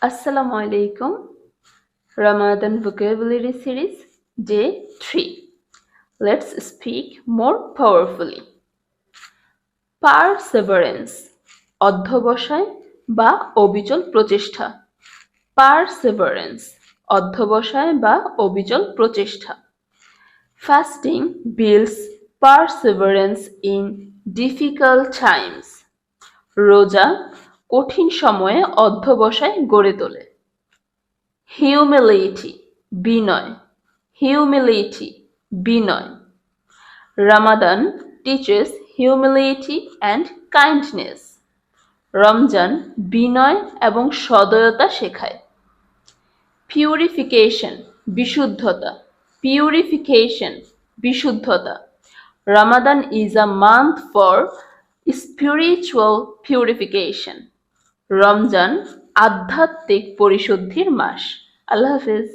Assalamu alaikum. Ramadan vocabulary series day 3. Let's speak more powerfully. Perseverance অধ্যবসায় বা অবিচল প্রচেষ্টা। Perseverance অধ্যবসায় বা অবিচল প্রচেষ্টা। Fasting builds perseverance in difficult times. রোজা কঠিন সময়ে অধ্যবসায় গড়ে তোলে। Humility Binoy. Humility Binoy. Ramadan teaches humility and kindness. Ramzan বিনয় এবং সদয়তা শেখায়। Purification বিশুদ্ধতা। Purification বিশুদ্ধতা। Ramadan is a month for spiritual purification. Ramzan আধ্যাত্মিক পরিশুদ্ধির মাস। আল্লাহ হাফেজ।